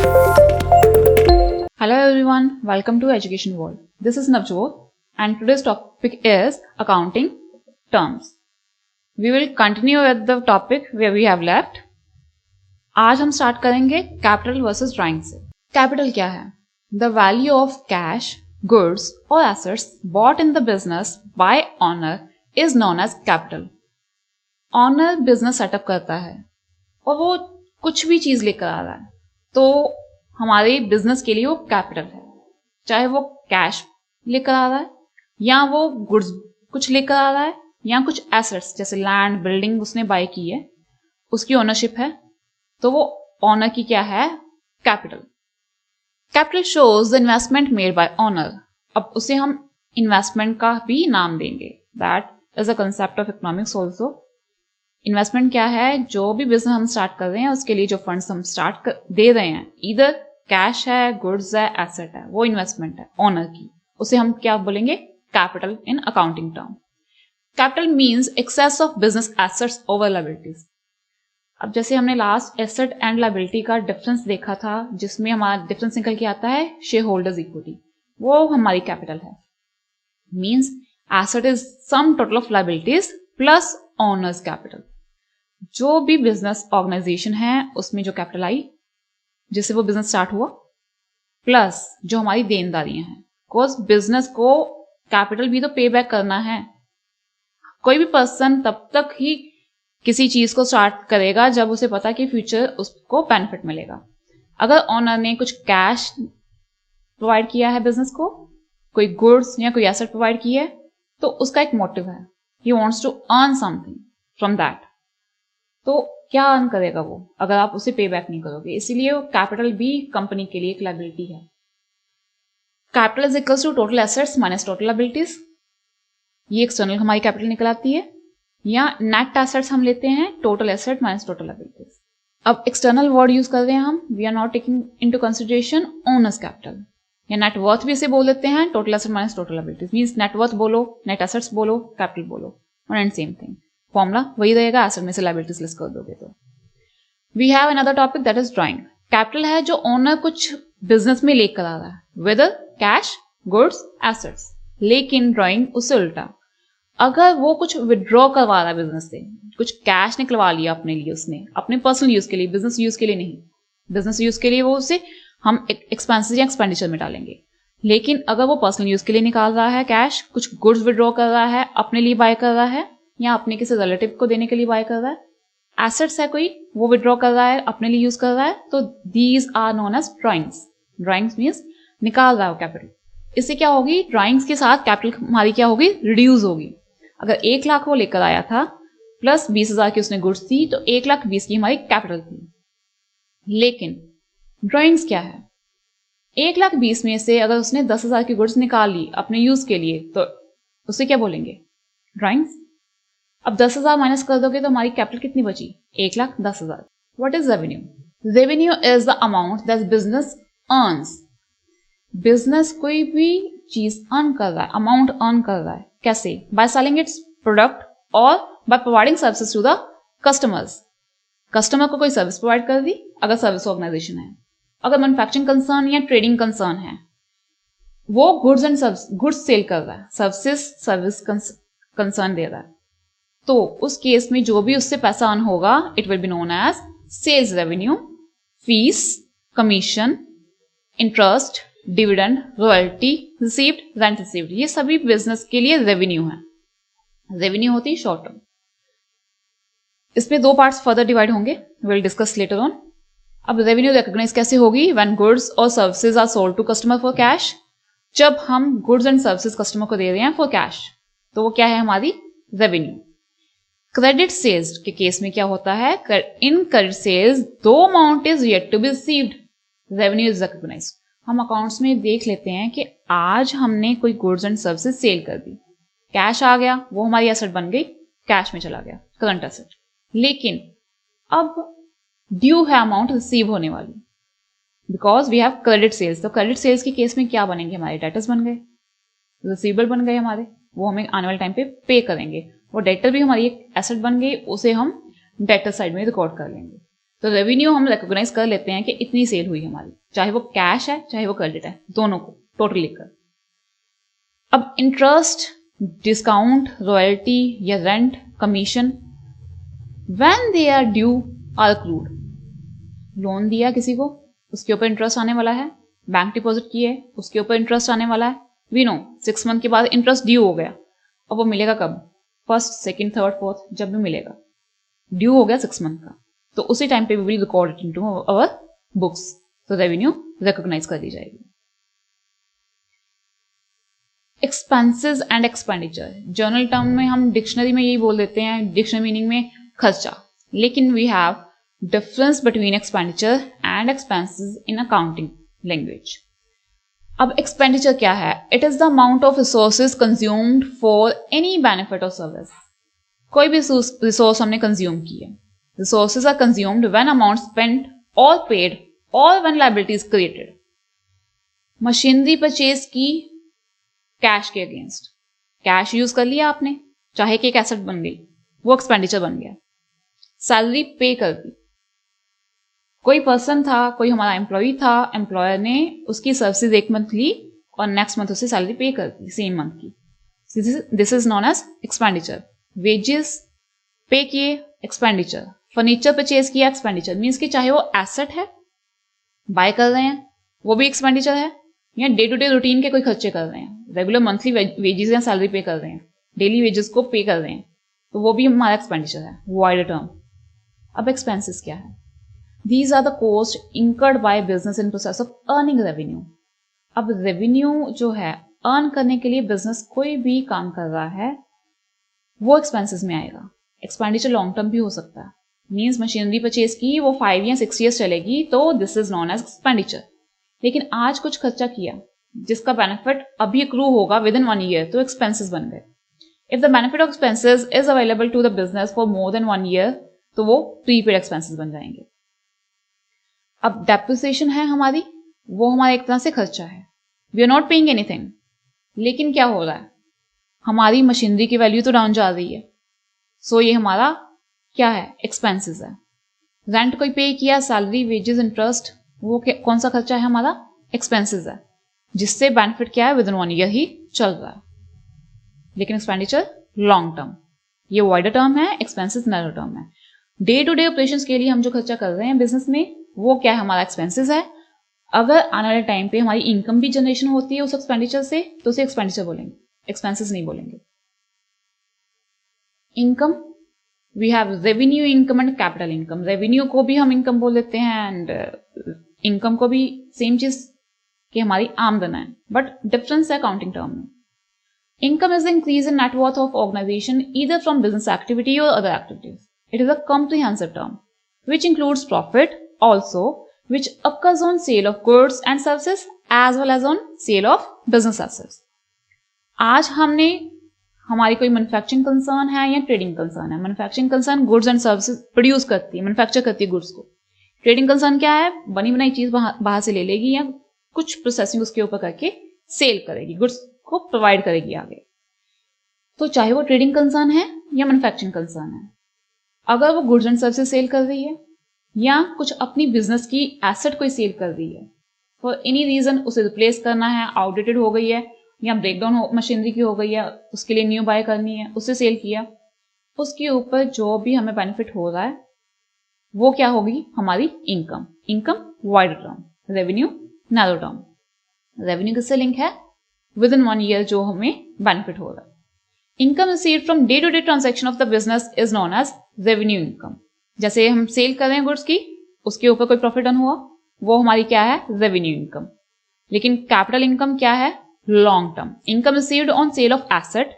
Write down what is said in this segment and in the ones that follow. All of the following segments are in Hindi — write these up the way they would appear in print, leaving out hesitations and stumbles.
Hello everyone, welcome to Education World. This is Navjot and today's topic is accounting terms. We will continue with the topic where we have left. आज हम स्टार्ट करेंगे कैपिटल वर्सेस ड्राइंग से. कैपिटल क्या है? The value of cash, goods और assets bought in the business by owner is known as capital. Owner business setup करता है और वो कुछ भी चीज लेकर आ रहा है तो हमारे बिजनेस के लिए वो कैपिटल है. चाहे वो कैश लेकर आ रहा है या वो गुड्स कुछ लेकर आ रहा है या कुछ एसेट्स जैसे लैंड, बिल्डिंग उसने बाय की है, उसकी ओनरशिप है, तो वो ऑनर की क्या है? Capital. Capital shows the investment made by honour. अब उसे हम इन्वेस्टमेंट का भी नाम देंगे. That is a concept of economics also. Investment क्या है? जो भी बिजनेस हम स्टार्ट कर रहे हैं उसके लिए जो फंड्स हम दे रहे हैं, इधर कैश है, गुड्स है, एसेट है, वो इन्वेस्टमेंट है ऑनर की. उसे हम क्या बोलेंगे? Capital in accounting term. Capital means excess of business assets over liabilities. अब जैसे हमने लास्ट एसेट एंड लायबिलिटी का डिफरेंस देखा था जिसमें हमारा डिफरेंस निकल के आता है शेयर होल्डर्स इक्विटी, वो हमारी कैपिटल है. Means asset is sum total of liabilities plus owners capital. जो भी बिजनेस ऑर्गेनाइजेशन है उसमें जो कैपिटल आई जिससे वो बिजनेस स्टार्ट हुआ, प्लस जो हमारी देनदारियां हैं. बिकॉज बिजनेस को कैपिटल भी तो पे बैक करना है. कोई भी पर्सन तब तक ही किसी चीज को स्टार्ट करेगा जब उसे पता कि फ्यूचर उसको बेनिफिट मिलेगा. अगर ओनर ने कुछ कैश प्रोवाइड किया है बिजनेस को, कोई गुड्स या कोई एसेट प्रोवाइड की है, तो उसका एक मोटिव है, he wants to earn something from that. तो क्या अर्न करेगा वो अगर आप उसे पे बैक नहीं करोगे? इसीलिए वो कैपिटल भी कंपनी के लिए एक लायबिलिटी है. Capital is equals to total assets minus total liabilities. ये एक्सटर्नल हमारी कैपिटल निकल आती है. या नेट एसेट्स हम लेते हैं total asset minus total liabilities. अब एक्सटर्नल वर्ड यूज कर रहे हैं हम, we are not taking into consideration owner's capital. या नेटवर्थ भी इसे बोल देते हैं, total asset minus total liabilities. Means net worth बोलो, नेट एसेट्स बोलो, कैपिटल बोलो, one and same thing. Formula वही रहेगा, एसेट में से लायबिलिटीज लेस कर दोगे तो. We have another topic that is drawing. Capital है जो ओनर कुछ बिजनेस में लेकर आ रहा है, वेदर कैश, गुड्स, एसेट्स. लेकिन ड्राइंग उससे उल्टा. अगर वो कुछ विड्रॉ करवा रहा है बिजनेस से, कुछ कैश निकलवा लिया अपने लिए उसने, अपने पर्सनल यूज के लिए, बिजनेस यूज के लिए नहीं. बिजनेस यूज के लिए वो उसे हम एक्सपेंसेस या एक्सपेंडिचर में डालेंगे. लेकिन अगर वो पर्सनल यूज के लिए निकाल रहा है कैश, कुछ गुड्स विड्रॉ कर रहा है, अपने लिए बाय कर रहा है या अपने किसी रिलेटिव को देने के लिए बाय कर रहा है, एसेट्स है कोई, वो विड्रॉ कर रहा है, अपने लिए यूज कर रहा है, तो these are known as drawings. Drawings means निकाल रहा है कैपिटल. इससे क्या होगी? ड्राइंग्स के साथ कैपिटल हमारी क्या होगी? रिड्यूस होगी. अगर 1 लाख वो लेकर आया था प्लस 20,000 की उसने गुड्स थी तो 1,20,000 की हमारी कैपिटल थी. लेकिन ड्राइंग्स क्या है? 1,20,000 में से अगर उसने 10,000 की गुड्स निकाल ली अपने यूज के लिए तो उसे क्या बोलेंगे? ड्राइंग्स. अब 10,000 माइनस कर दोगे तो हमारी कैपिटल कितनी बची? 1,10,000. What is revenue? Revenue is the amount that business earns. Business कोई भी चीज अर्न कर रहा है, अमाउंट अर्न कर रहा है. कैसे? बाय सेलिंग इट्स प्रोडक्ट और by providing services to the customers. Customer को कोई सर्विस प्रोवाइड कर दी अगर सर्विस ऑर्गेनाइजेशन है. अगर मैन्युफैक्चरिंग कंसर्न या ट्रेडिंग कंसर्न है, वो गुड्स एंड गुड्स सेल कर रहा है, सर्विस कंसर्न दे रहा है, तो उस केस में जो भी उससे पैसा अर्न होगा it will be known as sales revenue. Fees, commission, interest, dividend, royalty received, rent received, ये सभी बिजनेस के लिए रेवेन्यू है. रेवेन्यू होती है शॉर्ट टर्म. इसमें 2 पार्ट्स फर्दर डिवाइड होंगे, विल डिस्कस लेटर ऑन. अब रेवेन्यू रिकॉग्नाइज कैसे होगी? व्हेन गुड्स और services are sold to customer for cash. जब हम गुड्स एंड सर्विसेज कस्टमर को दे रहे हैं फॉर कैश तो वो क्या है? हमारी रेवेन्यू. क्रेडिट सेल्स के केस में क्या होता है? In credit sales the amount is yet to be received, revenue is recognised. हम अकाउंट्स में देख लेते हैं कि आज हमने कोई गुड्स एंड सर्विसेज सेल कर दी, कैश आ गया, वो हमारी एसेट बन गई, कैश में चला गया, करंट एसेट. लेकिन अब ड्यू है अमाउंट रिसीव होने वाली, because we have credit sales. तो क्रेडिट सेल्स के केस में क्या बनेंगे? हमारे डेटर्स बन गए, रिसीवेबल बन गए हमारे, वो हमें आने वाले टाइम पे करेंगे. वो डेटर भी हमारी एक एसेट बन गई, उसे हम डेटर साइड में रिकॉर्ड कर लेंगे. तो रेवेन्यू हम रिकॉग्नाइज कर लेते हैं कि इतनी सेल हुई हमारी, चाहे वो कैश है चाहे वो क्रेडिट है, दोनों को टोटल लेकर। अब इंटरेस्ट, डिस्काउंट, रॉयल्टी या rent, commission when they are due or accrued. Loan दिया किसी को, उसके ऊपर इंटरेस्ट आने वाला है, बैंक डिपॉजिट किए उसके ऊपर इंटरेस्ट आने वाला है, वी नो 6 मंथ के बाद इंटरेस्ट ड्यू हो गया, अब वो मिलेगा कब, फर्स्ट, सेकंड, थर्ड, फोर्थ, जब भी मिलेगा, ड्यू हो गया 6 मंथ का, तो उसी टाइम पे we will record it into our books, तो रेवेन्यू रिकॉग्नाइज कर दी जाएगी। Expenses and expenditure, journal term में हम डिक्शनरी में यही बोल देते हैं, डिक्शनरी मीनिंग में खर्चा, लेकिन we have difference between expenditure and expenses in accounting language. अब एक्सपेंडिचर क्या है? It is the amount of resources consumed for any benefit और सर्विस। कोई भी रिसोर्स हमने कंज्यूम की है, resources are consumed when amount spent और पेड और when liabilities created. Machinery purchase की कैश के अगेंस्ट, कैश यूज कर लिया आपने, चाहे कि एक एसेट बन गई, वो एक्सपेंडिचर बन गया। सैलरी पे कर दी, कोई पर्सन था, कोई हमारा एम्प्लॉय था, एम्प्लॉयर ने उसकी सर्विसेज एक मंथ ली और नेक्स्ट मंथ उसे सैलरी पे कर दी सेम मंथ की, this is known as expenditure. Wages pay किए, एक्सपेंडिचर। फर्नीचर परचेज किया, एक्सपेंडिचर, मीन्स कि चाहे वो एसेट है बाय कर रहे हैं वो भी एक्सपेंडिचर है, या डे टू डे रूटीन के कोई खर्चे कर रहे हैं, रेगुलर मंथली वेजेस या सैलरी पे कर रहे हैं, डेली वेजेस को पे कर रहे हैं, तो वो भी हमारा एक्सपेंडिचर है, वाइड टर्म। अब एक्सपेंसेस क्या है? These are the costs incurred by business in process of earning revenue. अब रेवेन्यू जो है अर्न करने के लिए बिजनेस कोई भी काम कर रहा है वो एक्सपेंसेस में आएगा। एक्सपेंडिचर लॉन्ग टर्म भी हो सकता है, मीन्स मशीनरी परचेज की वो 5 या 6 ईयर्स चलेगी तो this is known as expenditure. लेकिन आज कुछ खर्चा किया जिसका बेनिफिट अभी अक्रू होगा विद इन 1 ईयर, तो एक्सपेंसेस बन गए। If the benefit of expenses is available to the business for more than 1 year तो वो प्रीपेड एक्सपेंसेस बन जाएंगे। अब डेप्रिसिएशन है हमारी, वो हमारा एक तरह से खर्चा है, we are not paying anything, लेकिन क्या हो रहा है, हमारी मशीनरी की वैल्यू तो डाउन जा रही है, सो ये हमारा क्या है, एक्सपेंसेस है। रेंट कोई पे किया, सैलरी, वेजेस, इंटरेस्ट, वो कौन सा खर्चा है हमारा, एक्सपेंसेस है, जिससे बेनिफिट क्या है विद इन 1 ईयर ही चल रहा है। लेकिन एक्सपेंडिचर लॉन्ग टर्म, ये वाइडर टर्म है, एक्सपेंसेस नैरो टर्म है। डे टू डे ऑपरेशंस के लिए हम जो खर्चा कर रहे हैं बिजनेस में वो क्या है, हमारा एक्सपेंसेस है। अगर आने वाले टाइम पे हमारी इनकम भी जनरेशन होती है उस एक्सपेंडिचर से तो उसे एक्सपेंडिचर बोलेंगे, एक्सपेंसेस नहीं बोलेंगे। Income, we have revenue income and capital income. Revenue को भी हम इनकम बोल देते हैं एंड इनकम को भी सेम चीज कि हमारी आमदन है, बट डिफरेंस है अकाउंटिंग टर्म में। Income is the increase in net worth of organization either from business activity और other activities. It is a comprehensive term which includes profit also, which occurs on sale of goods and services as well as on sale of business assets. आज हमने हमारी कोई मैन्युफैक्चरिंग कंसर्न है या ट्रेडिंग कंसर्न है। Manufacturing concern goods and services produce करती है, मैन्युफैक्चर करती है गुड्स को। ट्रेडिंग कंसर्न क्या है, बनी बनाई चीज बाहर से ले लेगी या कुछ प्रोसेसिंग उसके ऊपर करके सेल करेगी, गुड्स को प्रोवाइड करेगी आगे। तो चाहे वो ट्रेडिंग कंसर्न है या मैन्युफैक्चरिंग कंसर्न है, अगर वो गुड्स एंड सर्विसेज सेल कर रही है या कुछ अपनी बिजनेस की एसेट कोई सेल कर रही है, फॉर एनी रीजन उसे रिप्लेस करना है, आउटडेटेड हो गई है या ब्रेकडाउन मशीनरी की हो गई है, उसके लिए न्यू बाय करनी है, उसे सेल किया, उसके ऊपर जो भी हमें बेनिफिट हो रहा है वो क्या होगी, हमारी income. Income wide term, revenue narrow term. Revenue किससे लिंक है, विद इन 1 ईयर जो हमें बेनिफिट हो रहा है। Income received from day to day transaction of the business is known as revenue income. जैसे हम सेल कर रहे हैं गुड्स की, उसके ऊपर कोई प्रॉफिट अर्न हुआ, वो हमारी क्या है, रेवेन्यू इनकम। लेकिन कैपिटल इनकम क्या है, long term. Income received on sale of asset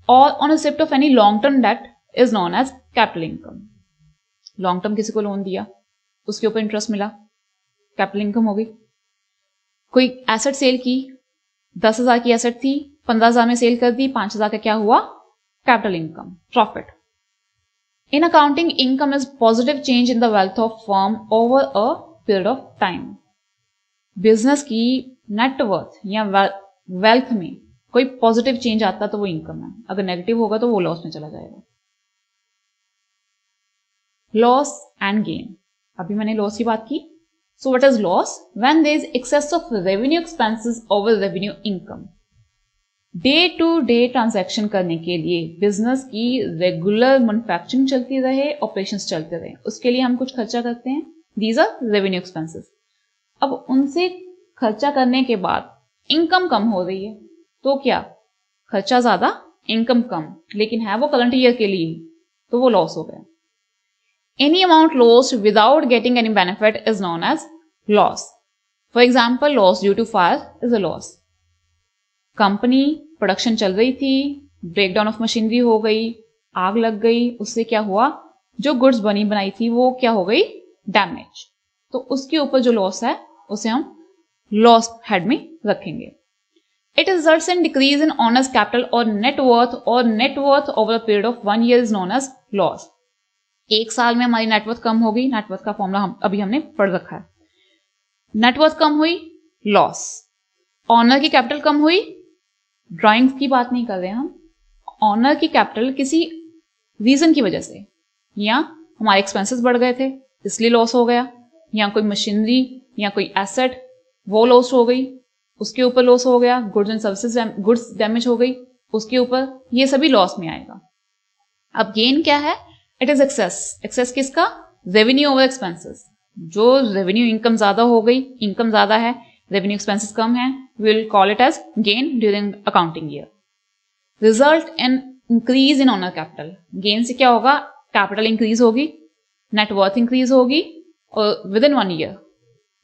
और on receipt of any long term debt is known as capital income. Long term किसी को लोन दिया, उसके ऊपर इंटरेस्ट मिला, कैपिटल इनकम हो गई। कोई एसेट सेल की, 10,000 की एसेट थी, 15,000 में सेल कर दी, 5,000 का क्या हुआ, capital income, profit. In accounting, income is positive change in the wealth of firm over a period of time. Business की नेटवर्थ या वेल्थ में कोई पॉजिटिव चेंज आता तो वो इनकम है, अगर नेगेटिव होगा तो वो लॉस में चला जाएगा। लॉस एंड गेन, अभी मैंने लॉस की बात की. So what is loss? When there is excess of revenue expenses over revenue income. Day to day transaction करने के लिए बिजनेस की रेगुलर मैन्युफैक्चरिंग चलती रहे, ऑपरेशंस चलते रहे, उसके लिए हम कुछ खर्चा करते हैं. These are revenue expenses. अब उनसे खर्चा करने के बाद इनकम कम हो रही है, तो क्या? खर्चा ज्यादा, इनकम कम, लेकिन है वो करंट ईयर के लिए, तो वो लॉस हो गया. Any amount lost without getting any benefit is known as loss. For example, loss due to fire is a loss. Company production चल रही थी, ब्रेकडाउन ऑफ मशीनरी हो गई, आग लग गई, उससे क्या हुआ? जो गुड्स बनी बनाई थी वो क्या हो गई? डैमेज. तो उसके ऊपर जो लॉस है उसे हम लॉस हेड में रखेंगे. It results in decrease in owners capital और net worth over a period of 1 year is known as loss. एक साल में हमारी नेटवर्थ कम हो गई. नेटवर्थ का फॉर्मूला अभी हमने पढ़ रखा है. नेटवर्थ कम हुई, लॉस. ऑनर की कैपिटल कम हुई, ड्राइंग्स की बात नहीं कर रहे हम. ऑनर की कैपिटल किसी रीजन की वजह से, या हमारे एक्सपेंसेस बढ़ गए थे इसलिए लॉस हो गया, या कोई मशीनरी या कोई एसेट वो लॉस हो गई, उसके ऊपर लॉस हो गया. Goods and services goods damage हो गई, उसके ऊपर, ये सभी लॉस में आएगा. अब गेन क्या है? It is excess. एक्सेस किसका? Revenue over expenses. जो रेवेन्यू इनकम ज्यादा हो गई, इनकम ज्यादा है, रेवेन्यू एक्सपेंसेस कम है, we will call it as gain during accounting year. Result in increase in owner capital. Gain से क्या होगा? कैपिटल इंक्रीज होगी, नेटवर्थ इंक्रीज होगी, और विद इन 1 year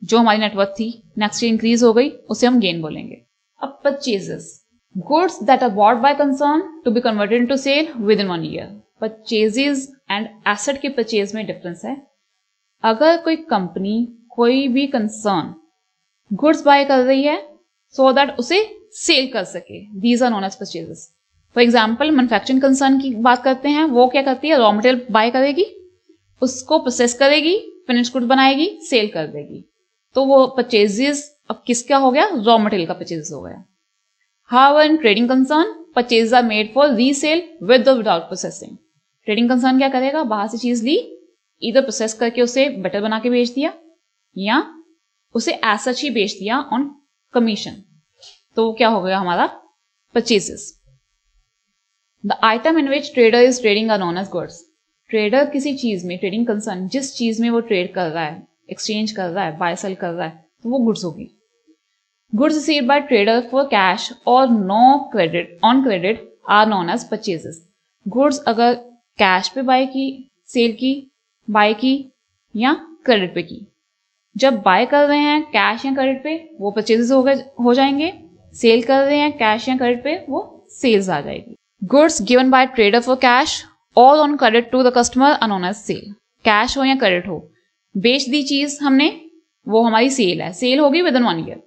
जो हमारी नेटवर्थ थी नेक्स्ट ईयर इंक्रीज हो गई, उसे हम गेन बोलेंगे. अब purchases, goods that are bought by concern to be converted into sale within 1 year. Purchases and asset के परचेज में डिफरेंस है. अगर कोई कंपनी, कोई भी कंसर्न गुड्स बाय कर रही है सो दैट उसे सेल कर सके, these are known as purchases. For example, manufacturing concern की बात करते हैं, वो क्या करती है? रॉ मटेरियल बाय करेगी, उसको प्रोसेस करेगी, फिनिश गुड बनाएगी, सेल कर देगी, तो वो परचेजेस अब किसका हो गया? रॉ मटेरियल का परचेज हो गया. How in trading concern, purchase are made for resale with और विदाउट प्रोसेसिंग. ट्रेडिंग कंसर्न क्या करेगा? बाहर से चीज ली, इधर प्रोसेस करके उसे बेटर बना के बेच दिया, या उसे एज सच ही बेच दिया ऑन कमीशन, तो क्या हो गया हमारा? Purchases. The item in which trader is trading are known as goods. Trader किसी चीज में, ट्रेडिंग कंसर्न जिस चीज में वो ट्रेड कर रहा है, एक्सचेंज कर रहा है, बाय सेल कर रहा है, तो वो गुड्स होगी. Goods received by trader for cash और no credit on credit are known as purchases. Goods अगर कैश पे बाय की, सेल की, बाय की, या क्रेडिट पे की. जब बाय कर रहे हैं कैश या क्रेडिट पे, वो परचेजेस हो जाएंगे. सेल कर रहे हैं कैश या क्रेडिट पे, वो सेल्स आ जाएगी. Goods given by trader for cash और on credit to the customer are known as sale. Cash हो या क्रेडिट हो, बेच दी चीज हमने, वो हमारी सेल है. सेल होगी विद इन 1 year,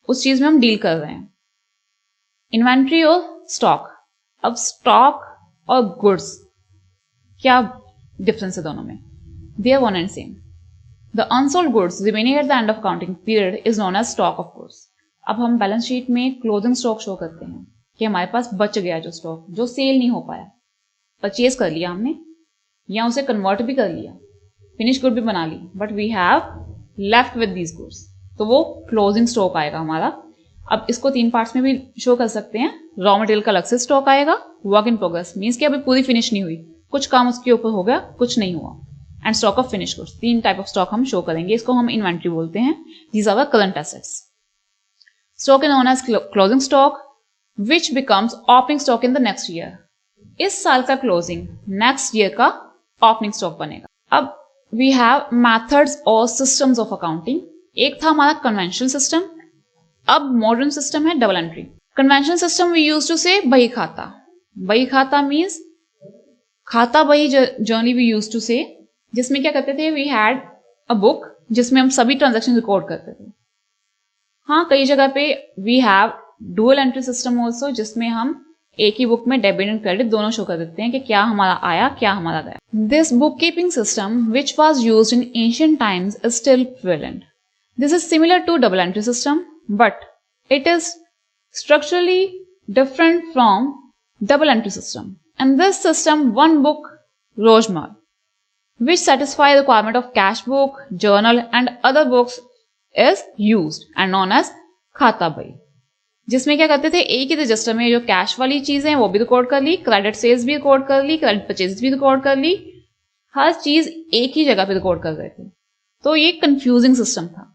उस चीज में हम डील कर रहे हैं. इन्वेंट्री और स्टॉक. अब स्टॉक और गुड्स क्या डिफरेंस है दोनों में? They are one and same. The unsold goods remaining at the end of accounting period is known as stock of goods. अब हम बैलेंस शीट में क्लोजिंग स्टॉक शो करते हैं कि हमारे पास बच गया जो स्टॉक, जो सेल नहीं हो पाया. परचेज कर लिया हमने, या उसे कन्वर्ट भी कर लिया, फिनिश गुड भी बना ली, but we have left with these goods, तो वो क्लोजिंग स्टॉक आएगा हमारा. अब इसको 3 पार्ट्स में भी शो कर सकते हैं. रॉ मटेरियल का अलग से स्टॉक आएगा, वर्क इन प्रोग्रेस मीन्स कि अभी पूरी फिनिश नहीं हुई, कुछ काम उसके ऊपर हो गया, कुछ नहीं हुआ, and stock of finish goods. 3 type of stock हम शो करेंगे, इसको हम इन्वेंट्री बोलते हैं. These are current assets. Stock is known as closing stock which becomes opening stock in the next year. इस साल का क्लोजिंग नेक्स्ट ईयर का ओपनिंग स्टॉक बनेगा. अब वी हैव मेथड्स और सिस्टम्स ऑफ अकाउंटिंग. एक था हमारा कन्वेंशनल सिस्टम, अब मॉडर्न सिस्टम है double entry. Conventional system we use to से बही खाता. बही खाता मीन्स खाता बही जर्नली वी यूज टू से, जिसमें क्या करते थे? वी हैड अ बुक जिसमें हम सभी ट्रांजैक्शन रिकॉर्ड करते थे. हाँ, कई जगह पे we have dual entry system also, जिसमें हम एक ही बुक में डेबिट एंड क्रेडिट दोनों शो कर देते हैं कि क्या हमारा आया, क्या हमारा गया. This book keeping system which was use in ancient times is still present. This is similar to double entry system, but it is structurally different from double entry system. And this system, one book, Rojmar. which satisfy the requirement of cash book, journal and other books is used and known as खाता बही, जिसमें क्या करते थे, एक ही रजिस्टर में जो कैश वाली चीजें वो भी रिकॉर्ड कर ली, क्रेडिट सेल्स भी रिकॉर्ड कर ली, क्रेडिट परचेज भी रिकॉर्ड कर ली, हर चीज एक ही जगह पे रिकॉर्ड कर रहे थे। तो ये कंफ्यूजिंग सिस्टम था।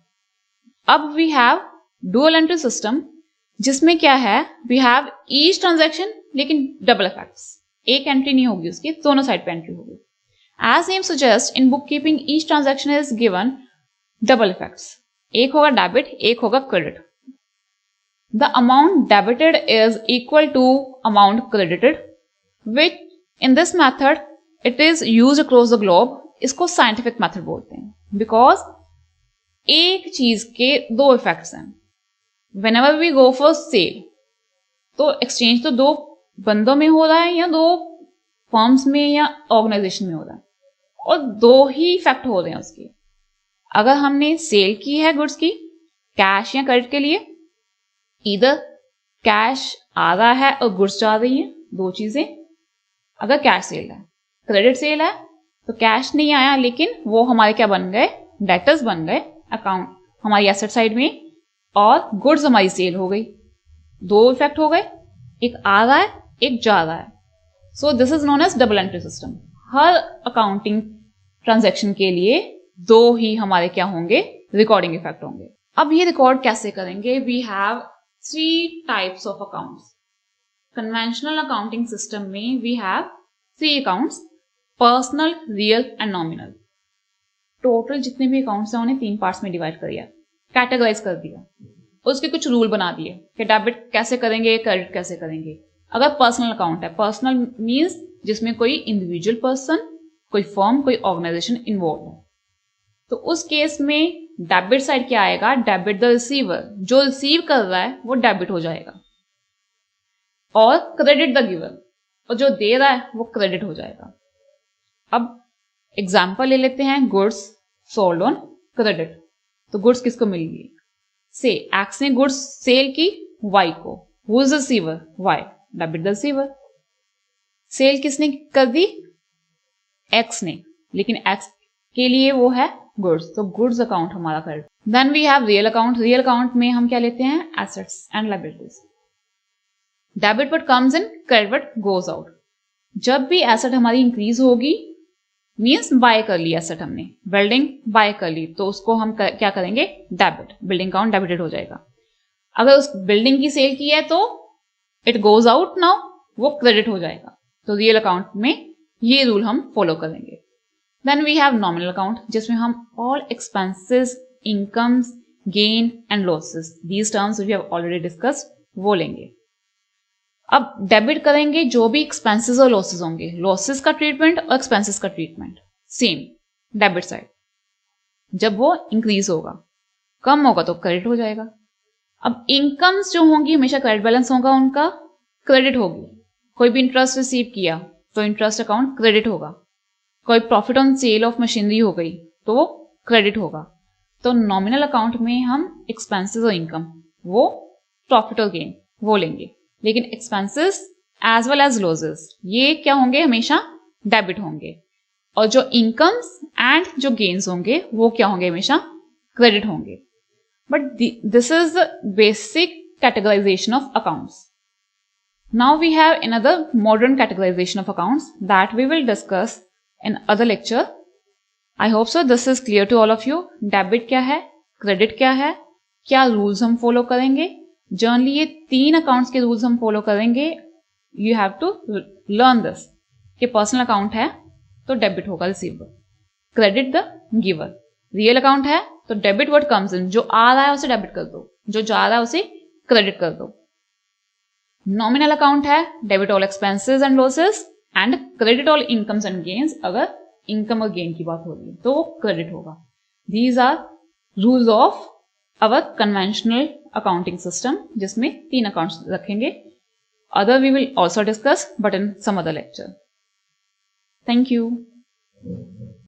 अब we have dual entry system, जिसमें क्या है, वी हैव ईच ट्रांजैक्शन लेकिन डबल इफेक्ट्स, एक एंट्री नहीं होगी उसकी, दोनों साइड पे एंट्री होगी। As name suggests, in bookkeeping each transaction is given double effects. एक होगा डेबिट, एक होगा credit. The amount debited is equal to amount credited, which in this method it is used across the globe. इसको scientific method बोलते हैं, because एक चीज के दो इफेक्ट्स हैं। Whenever we go for sale, तो एक्सचेंज तो दो बंदों में हो रहा है या दो फर्म्स में या ऑर्गेनाइजेशन में हो रहा है, और दो ही इफेक्ट हो रहे हैं उसके। अगर हमने सेल की है गुड्स की कैश या क्रेडिट के लिए, इधर कैश आ रहा है और गुड्स जा रही है, दो चीजें। अगर कैश सेल है, क्रेडिट सेल है, तो कैश नहीं आया लेकिन वो हमारे क्या बन गए, डेटर्स बन गए अकाउंट हमारी एसेट साइड में, और गुड्स हमारी सेल हो गई। दो इफेक्ट हो गए, एक आ रहा है एक जा रहा है। So this is known as double entry system. हर अकाउंटिंग ट्रांजैक्शन के लिए दो ही हमारे क्या होंगे, रिकॉर्डिंग इफेक्ट होंगे। अब ये रिकॉर्ड कैसे करेंगे? We have 3 types of accounts. Conventional accounting system में we have 3 accounts, personal, real and nominal. Total जितने भी अकाउंट्स हैं उन्हें 3 पार्ट्स में डिवाइड कर दिया, कैटेगराइज कर दिया, उसके कुछ रूल बना दिए कि डेबिट कैसे करेंगे, क्रेडिट कैसे करेंगे। अगर पर्सनल अकाउंट है, पर्सनल मीन्स जिसमें कोई इंडिविजुअल पर्सन, कोई फर्म, कोई ऑर्गेनाइजेशन इन्वॉल्व है, तो उस केस में डेबिट साइड क्या आएगा, डेबिट द रिसीवर, जो रिसीव कर रहा है वो डेबिट हो जाएगा, और क्रेडिट द गिवर, और जो दे रहा है वो क्रेडिट हो जाएगा। अब एग्जाम्पल ले लेते हैं, गुड्स सोल्ड ऑन क्रेडिट। तो गुड्स किसको मिलेगी, से एक्स ने गुड्स सेल की वाई को, who is receiver, Y, debit the receiver. Sale किसने कर दी, एक्स ने, लेकिन एक्स के लिए वो है गुड्स, तो गुड्स अकाउंट हमारा credit. Then we have real account. Real account में हम क्या लेते हैं, assets and liabilities. Debit what comes in, credit what goes out. जब भी एसेट हमारी इंक्रीज होगी, मीन्स बाय कर ली एसेट हमने, बिल्डिंग बाय कर ली, तो उसको हम क्या करेंगे, डेबिट, बिल्डिंग अकाउंट डेबिटेड हो जाएगा। अगर उस बिल्डिंग की सेल की है तो इट गोज आउट नाउ, वो क्रेडिट हो जाएगा। तो रियल अकाउंट में ये रूल हम फॉलो करेंगे। Then we have nominal account, जिसमें हम all expenses, incomes, gain and losses, these terms we have already discussed, वो लेंगे। अब डेबिट करेंगे जो भी एक्सपेंसेस और लॉसेस होंगे, लॉसेस का ट्रीटमेंट और एक्सपेंसेस का ट्रीटमेंट सेम, डेबिट साइड। जब वो इंक्रीज होगा, कम होगा तो क्रेडिट हो जाएगा। अब इनकम्स जो होंगी हमेशा क्रेडिट बैलेंस होगा उनका, क्रेडिट होगी। कोई भी इंटरेस्ट रिसीव किया तो इंटरेस्ट अकाउंट क्रेडिट होगा। कोई profit on sale of machinery हो गई तो वो क्रेडिट होगा। तो नॉमिनल अकाउंट में हम एक्सपेंसेस और इनकम, वो प्रॉफिट और गेन वो लेंगे, लेकिन expenses as well as losses ये क्या होंगे, हमेशा डेबिट होंगे, और जो इनकम्स एंड जो गेन्स होंगे वो क्या होंगे, हमेशा क्रेडिट होंगे। But this is the basic categorization of accounts. Now we have another modern categorization of accounts that we will discuss in other lecture. I hope so this is clear to all of you. Debit क्या है, credit क्या है, क्या rules हम follow करेंगे। Generally ये 3 accounts के rules हम follow करेंगे। You have to learn this कि personal account है तो debit होगा receiver, credit the giver, real account है तो debit what comes in, जो आ रहा है उसे debit कर दो, जो जा रहा है उसे credit कर दो। नॉमिनल अकाउंट है debit all expenses and losses and credit all incomes and gains. अगर इनकम और गेन की बात हो रही है तो वो क्रेडिट होगा। These are rules of our conventional accounting system, जिसमें 3 अकाउंट्स रखेंगे। Other we will also discuss but in some other lecture. Thank you.